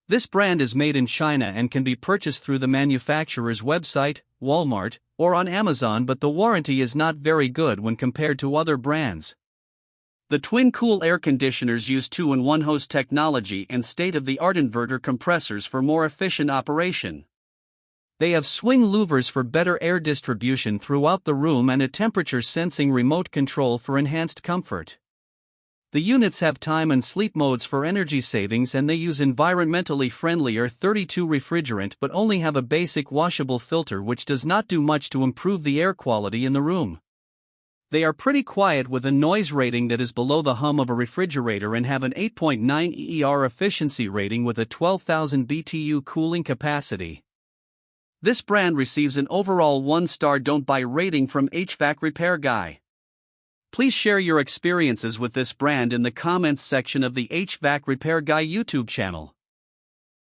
This brand is made in China and can be purchased through the manufacturer's website, Walmart, or on Amazon, but the warranty is not very good when compared to other brands. The TwinCool air conditioners use 2-in-1 hose technology and state-of-the-art inverter compressors for more efficient operation. They have swing louvers for better air distribution throughout the room and a temperature-sensing remote control for enhanced comfort. The units have time and sleep modes for energy savings, and they use environmentally friendly R32 refrigerant but only have a basic washable filter which does not do much to improve the air quality in the room. They are pretty quiet with a noise rating that is below the hum of a refrigerator and have an 8.9 EER efficiency rating with a 12,000 BTU cooling capacity. This brand receives an overall 1-star don't buy rating from HvacRepairGuy. Please share your experiences with this brand in the comments section of the HvacRepairGuy YouTube channel.